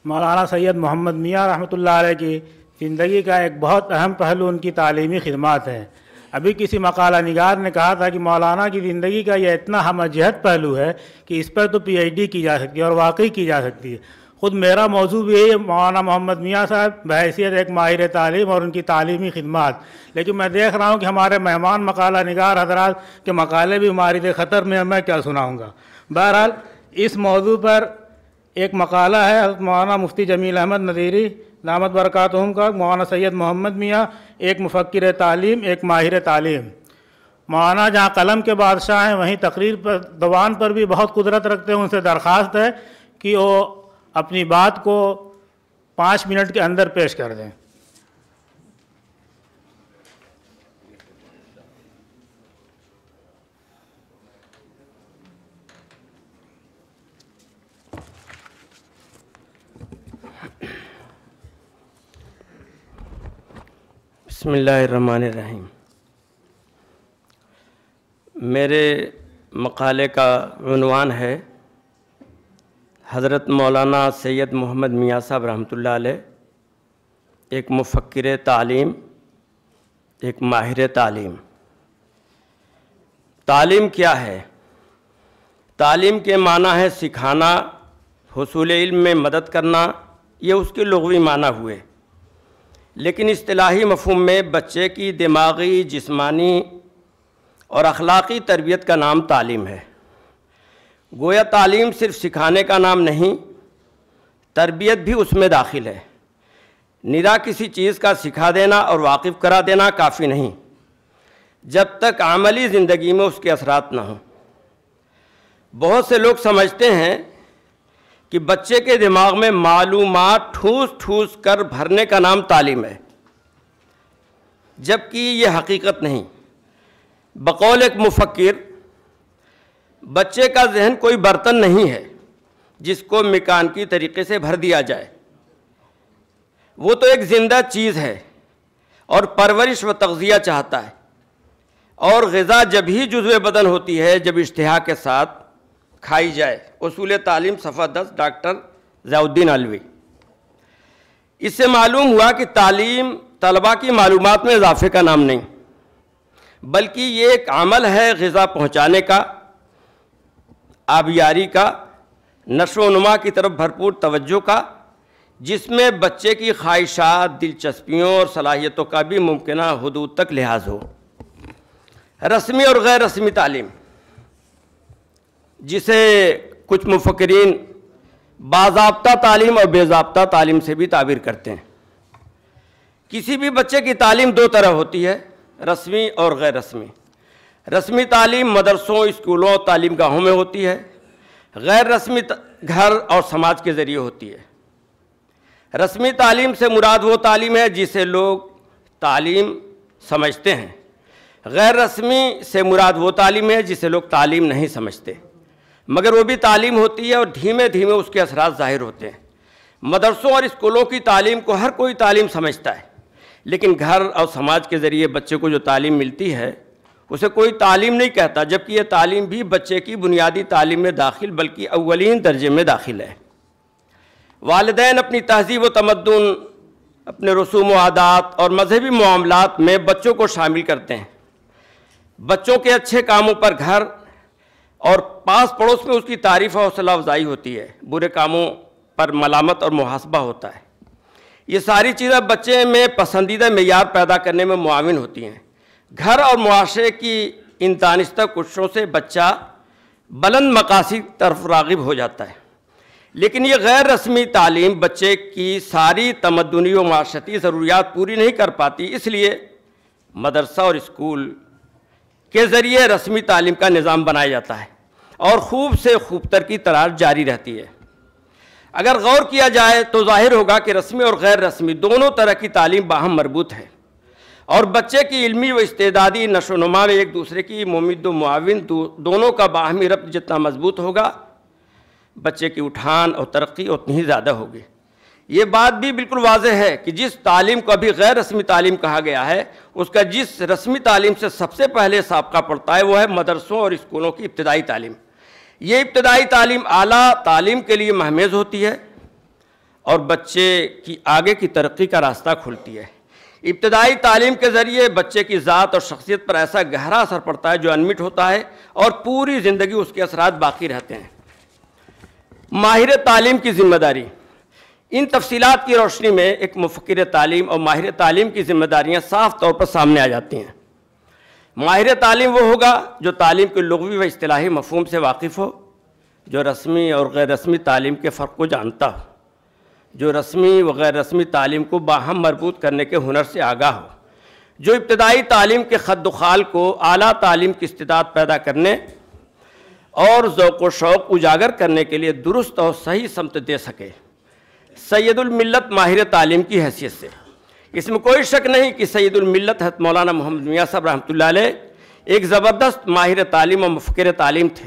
مولانا سید محمد میاں رحمۃ اللہ علیہ کی زندگی کا ایک بہت اہم پہلو ان کی تعلیمی خدمات ہے۔ ابھی کسی مقالہ نگار نے کہا تھا کہ مولانا کی زندگی کا یہ اتنا ہمہ جہت پہلو ہے کہ اس پر تو پی ایچ ڈی کی جا سکتی ہے اور واقعی کی جا سکتی ہے۔ خود میرا موضوع بھی ہے مولانا محمد میاں صاحب بحیثیت ایک ماہر تعلیم اور ان کی تعلیمی خدمات، لیکن میں دیکھ رہا ہوں کہ ہمارے مہمان مقالہ نگار حضرات کے مقالے بھی مارد خطر میں، میں کیا سناؤں گا۔ بہرحال اس موضوع پر ایک مقالہ ہے حضرت مولانا مفتی جمیل احمد نذیری دامت برکاتہم کا، مولانا سید محمد میاں ایک مفکر تعلیم، ایک ماہر تعلیم۔ مولانا جہاں قلم کے بادشاہ ہیں وہیں تقریر پر دوان پر بھی بہت قدرت رکھتے ہیں۔ ان سے درخواست ہے کہ وہ اپنی بات کو 5 منٹ کے اندر پیش کر دیں۔ بسم اللہ الرحمن الرحیم۔ میرے مقالے کا عنوان ہے حضرت مولانا سید محمد میاں صاحب رحمۃ اللہ علیہ ایک مفکر تعلیم، ایک ماہر تعلیم۔ تعلیم کیا ہے؟ تعلیم کے معنی ہے سکھانا، حصول علم میں مدد کرنا، یہ اس کے لغوی معنی ہوئے، لیکن اصطلاحی مفہوم میں بچے کی دماغی، جسمانی اور اخلاقی تربیت کا نام تعلیم ہے۔ گویا تعلیم صرف سکھانے کا نام نہیں، تربیت بھی اس میں داخل ہے۔ نرا کسی چیز کا سکھا دینا اور واقف کرا دینا کافی نہیں جب تک عملی زندگی میں اس کے اثرات نہ ہوں۔ بہت سے لوگ سمجھتے ہیں کہ بچے کے دماغ میں معلومات ٹھوس ٹھوس کر بھرنے کا نام تعلیم ہے، جبکہ یہ حقیقت نہیں۔ بقول ایک مفکر، بچے کا ذہن کوئی برتن نہیں ہے جس کو میکانیکی طریقے سے بھر دیا جائے، وہ تو ایک زندہ چیز ہے اور پرورش و تغذیہ چاہتا ہے، اور غذا جب ہی جزو بدن ہوتی ہے جب اشتہا کے ساتھ کھائی جائے۔ اصول تعلیم صفحہ 10، ڈاکٹر ضیاء الدین علوی۔ اس سے معلوم ہوا کہ تعلیم طلباء کی معلومات میں اضافے کا نام نہیں، بلکہ یہ ایک عمل ہے غذا پہنچانے کا، آبیاری کا، نشو و نما کی طرف بھرپور توجہ کا، جس میں بچے کی خواہشات، دلچسپیوں اور صلاحیتوں کا بھی ممکنہ حدود تک لحاظ ہو۔ رسمی اور غیر رسمی تعلیم، جسے کچھ مفکرین باضابطہ تعلیم اور بے ضابطہ تعلیم سے بھی تعبیر کرتے ہیں۔ کسی بھی بچے کی تعلیم 2 طرح ہوتی ہے، رسمی اور غیر رسمی۔ رسمی تعلیم مدرسوں، اسکولوں اور تعلیم گاہوں میں ہوتی ہے، غیر رسمی گھر اور سماج کے ذریعے ہوتی ہے۔ رسمی تعلیم سے مراد وہ تعلیم ہے جسے لوگ تعلیم سمجھتے ہیں، غیر رسمی سے مراد وہ تعلیم ہے جسے لوگ تعلیم نہیں سمجھتے، مگر وہ بھی تعلیم ہوتی ہے اور دھیمے دھیمے اس کے اثرات ظاہر ہوتے ہیں۔ مدرسوں اور اسکولوں کی تعلیم کو ہر کوئی تعلیم سمجھتا ہے، لیکن گھر اور سماج کے ذریعے بچے کو جو تعلیم ملتی ہے اسے کوئی تعلیم نہیں کہتا، جبکہ یہ تعلیم بھی بچے کی بنیادی تعلیم میں داخل بلکہ اولین درجے میں داخل ہے۔ والدین اپنی تہذیب و تمدن، اپنے رسوم و عادات اور مذہبی معاملات میں بچوں کو شامل کرتے ہیں۔ بچوں کے اچھے کاموں پر گھر اور پاس پڑوس میں اس کی تعریف اور حوصلہ افزائی ہوتی ہے، برے کاموں پر ملامت اور محاسبہ ہوتا ہے۔ یہ ساری چیزیں بچے میں پسندیدہ معیار پیدا کرنے میں معاون ہوتی ہیں۔ گھر اور معاشرے کی ان دانستہ کوششوں سے بچہ بلند مقاصد طرف راغب ہو جاتا ہے، لیکن یہ غیر رسمی تعلیم بچے کی ساری تمدنی و معاشرتی ضروریات پوری نہیں کر پاتی، اس لیے مدرسہ اور اسکول کے ذریعے رسمی تعلیم کا نظام بنایا جاتا ہے اور خوب سے خوب تر کی تلاش جاری رہتی ہے۔ اگر غور کیا جائے تو ظاہر ہوگا کہ رسمی اور غیر رسمی دونوں طرح کی تعلیم باہم مربوط ہے، اور بچے کی علمی و استعدادی نشو و نما میں ایک دوسرے کی ممد و معاون دونوں کا باہمی ربط جتنا مضبوط ہوگا، بچے کی اٹھان اور ترقی اتنی ہی زیادہ ہوگی۔ یہ بات بھی بالکل واضح ہے کہ جس تعلیم کو ابھی غیر رسمی تعلیم کہا گیا ہے، اس کا جس رسمی تعلیم سے سب سے پہلے سابقہ پڑتا ہے وہ ہے مدرسوں اور اسکولوں کی ابتدائی تعلیم۔ یہ ابتدائی تعلیم اعلیٰ تعلیم کے لیے مہمیز ہوتی ہے اور بچے کی آگے کی ترقی کا راستہ کھولتی ہے۔ ابتدائی تعلیم کے ذریعے بچے کی ذات اور شخصیت پر ایسا گہرا اثر پڑتا ہے جو انمٹ ہوتا ہے اور پوری زندگی اس کے اثرات باقی رہتے ہیں۔ ماہر تعلیم کی ذمہ داری، ان تفصیلات کی روشنی میں ایک مفکر تعلیم اور ماہر تعلیم کی ذمہ داریاں صاف طور پر سامنے آ جاتی ہیں۔ ماہر تعلیم وہ ہوگا جو تعلیم کے لغوی و اصطلاحی مفہوم سے واقف ہو، جو رسمی اور غیر رسمی تعلیم کے فرق کو جانتا ہو، جو رسمی و غیر رسمی تعلیم کو باہم مربوط کرنے کے ہنر سے آگاہ ہو، جو ابتدائی تعلیم کے خد و خال کو اعلیٰ تعلیم کی استعداد پیدا کرنے اور ذوق و شوق اجاگر کرنے کے لیے درست اور صحیح سمت دے سکے۔ سید الملت ماہر تعلیم کی حیثیت سے اس میں کوئی شک نہیں کہ سید الملت حضرت مولانا محمد میاں صاحب رحمۃ اللہ علیہ ایک زبردست ماہر تعلیم اور مفکر تعلیم تھے۔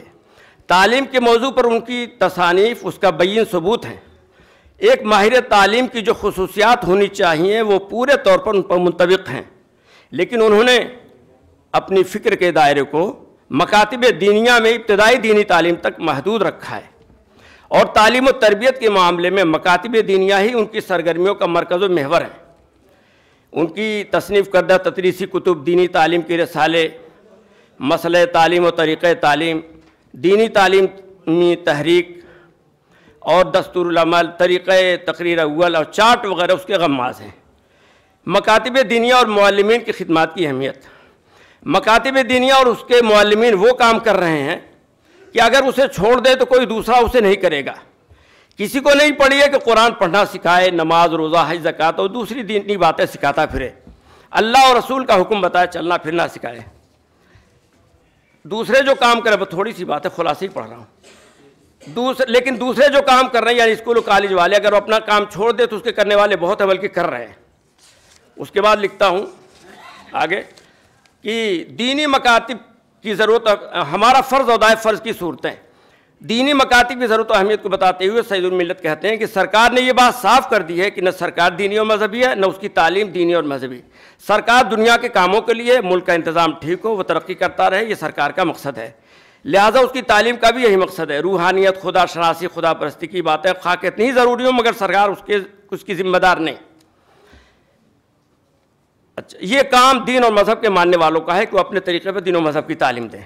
تعلیم کے موضوع پر ان کی تصانیف اس کا بین ثبوت ہیں۔ ایک ماہر تعلیم کی جو خصوصیات ہونی چاہیے وہ پورے طور پر ان پر منطبق ہیں، لیکن انہوں نے اپنی فکر کے دائرے کو مکاتب دینیہ میں ابتدائی دینی تعلیم تک محدود رکھا ہے، اور تعلیم و تربیت کے معاملے میں مکاتب دینیہ ہی ان کی سرگرمیوں کا مرکز و محور ہے۔ ان کی تصنیف کردہ تدریسی کتب دینی تعلیم کی رسالے، مسئلہ تعلیم و طریقہ تعلیم، دینی تعلیمی تحریک اور دستور العمل، طریقہ تقریر اول اور چارٹ وغیرہ اس کے غماز ہیں۔ مکاتب دینیہ اور معلمین کی خدمات کی اہمیت، مکاتب دینیہ اور اس کے معلمین وہ کام کر رہے ہیں کہ اگر اسے چھوڑ دے تو کوئی دوسرا اسے نہیں کرے گا۔ کسی کو نہیں پڑھی ہے کہ قرآن پڑھنا سکھائے، نماز روزہ حج زکوٰۃ اور دوسری دینی باتیں سکھاتا پھرے، اللہ اور رسول کا حکم بتائے، چلنا پھرنا سکھائے۔ دوسرے جو کام کرے، وہ تھوڑی سی بات ہے، خلاصہ ہی پڑھ رہا ہوں، لیکن دوسرے جو کام کر رہے ہیں یعنی اسکول و کالج والے، اگر وہ اپنا کام چھوڑ دے تو اس کے کرنے والے بہت ہیں، بلکہ کر رہے ہیں۔ اس کے بعد لکھتا ہوں آگے کہ دینی مکاتب کی ضرورت، ہمارا فرض ادائے فرض کی صورتیں، دینی مکاتب کی ضرورت و اہمیت کو بتاتے ہوئے سید الملت کہتے ہیں کہ سرکار نے یہ بات صاف کر دی ہے کہ نہ سرکار دینی اور مذہبی ہے، نہ اس کی تعلیم دینی اور مذہبی۔ سرکار دنیا کے کاموں کے لیے ملک کا انتظام ٹھیک ہو، وہ ترقی کرتا رہے، یہ سرکار کا مقصد ہے، لہٰذا اس کی تعلیم کا بھی یہی مقصد ہے۔ روحانیت، خدا شناسی، خدا پرستی کی باتیں خواہ کتنی ضروری ہوں مگر سرکار اس کی ذمہ دار نہیں۔ اچھا، یہ کام دین اور مذہب کے ماننے والوں کا ہے کہ وہ اپنے طریقے پر دین و مذہب کی تعلیم دیں۔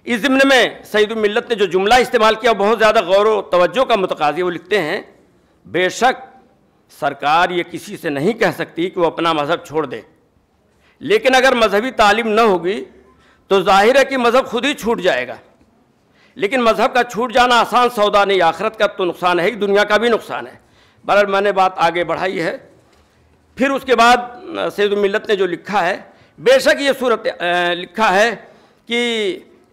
اس ضمن میں سید الملت نے جو جملہ استعمال کیا بہت زیادہ غور و توجہ کا متقاضی، وہ لکھتے ہیں بے شک سرکار یہ کسی سے نہیں کہہ سکتی کہ وہ اپنا مذہب چھوڑ دے، لیکن اگر مذہبی تعلیم نہ ہوگی تو ظاہر ہے کہ مذہب خود ہی چھوٹ جائے گا، لیکن مذہب کا چھوٹ جانا آسان سودا نہیں، آخرت کا تو نقصان ہے ہی، دنیا کا بھی نقصان ہے۔ بہرحال میں نے بات آگے بڑھائی ہے۔ پھر اس کے بعد سید الملت نے جو لکھا ہے، بے شک یہ صورت لکھا ہے کہ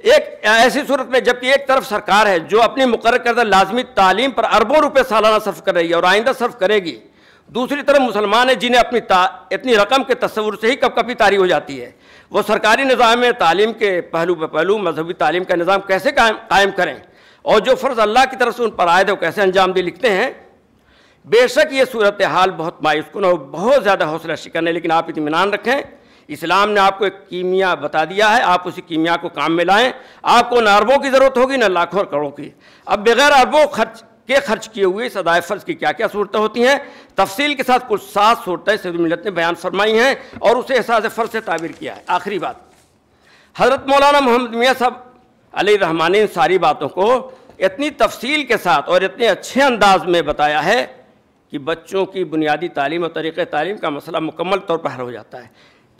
ایک ایسی صورت میں جبکہ ایک طرف سرکار ہے جو اپنی مقرر کردہ لازمی تعلیم پر اربوں روپے سالانہ صرف کر رہی ہے اور آئندہ صرف کرے گی، دوسری طرف مسلمان ہیں جنہیں اتنی رقم کے تصور سے ہی کپ کپی طاری ہو جاتی ہے، وہ سرکاری نظام میں تعلیم کے پہلو بہ پہلو مذہبی تعلیم کا نظام کیسے قائم کریں اور جو فرض اللہ کی طرف سے ان پر عائد ہے وہ کیسے انجام دے۔ لکھتے ہیں بے شک یہ صورتحال بہت مایوس کن اور بہت زیادہ حوصلہ شکن ہے، لیکن آپ اطمینان رکھیں، اسلام نے آپ کو ایک کیمیا بتا دیا ہے، آپ اسی کیمیا کو کام میں لائیں۔ آپ کو نہ اربوں کی ضرورت ہوگی نہ لاکھوں اور کروڑوں کی۔ اب بغیر اربوں خرچ کیے ہوئے اس ادائے فرض کی کیا کیا صورتیں ہوتی ہیں، تفصیل کے ساتھ کچھ 7 صورتیں سید الملت نے بیان فرمائی ہیں اور اسے احساس فرض سے تعبیر کیا ہے۔ آخری بات، حضرت مولانا محمد میاں صاحب علیہ الرحمٰن نے ان ساری باتوں کو اتنی تفصیل کے ساتھ اور اتنے اچھے انداز میں بتایا ہے کہ بچوں کی بنیادی تعلیم اور طریقہ تعلیم کا مسئلہ مکمل طور پر حل ہو جاتا ہے۔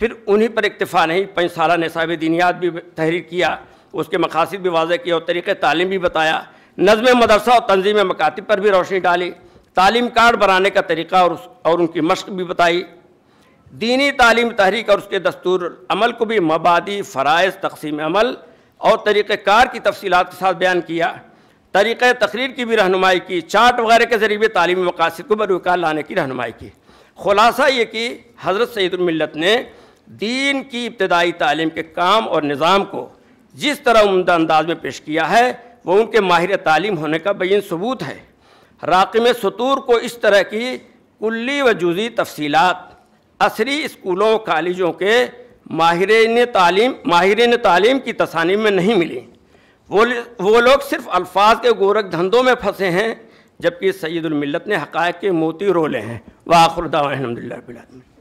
پھر انہی پر اکتفا نہیں، 5 سالہ نصاب دینیات بھی تحریر کیا، اس کے مقاصد بھی واضح کیا اور طریقہ تعلیم بھی بتایا، نظم مدرسہ اور تنظیم مکاتب پر بھی روشنی ڈالی، تعلیم کارڈ بنانے کا طریقہ اور ان کی مشق بھی بتائی، دینی تعلیم تحریک اور اس کے دستور عمل کو بھی مبادی، فرائض، تقسیم عمل اور طریقہ کار کی تفصیلات کے ساتھ بیان کیا، طریقہ تقریر کی بھی رہنمائی کی، چارٹ وغیرہ کے ذریعے تعلیمی مقاصد کو بروکار لانے کی رہنمائی کی۔ خلاصہ یہ کہ حضرت سید الملت نے دین کی ابتدائی تعلیم کے کام اور نظام کو جس طرح عمدہ انداز میں پیش کیا ہے وہ ان کے ماہر تعلیم ہونے کا بین ثبوت ہے۔ راقم سطور کو اس طرح کی کلی و جزئی تفصیلات عصری اسکولوں کالجوں کے ماہرین تعلیم کی تصانیف میں نہیں ملی۔ وہ لوگ صرف الفاظ کے گورکھ دھندوں میں پھنسے ہیں جبکہ سید الملت نے حقائق کے موتی رولے ہیں۔ وآخر دعوانا الحمدللہ رب العالمین۔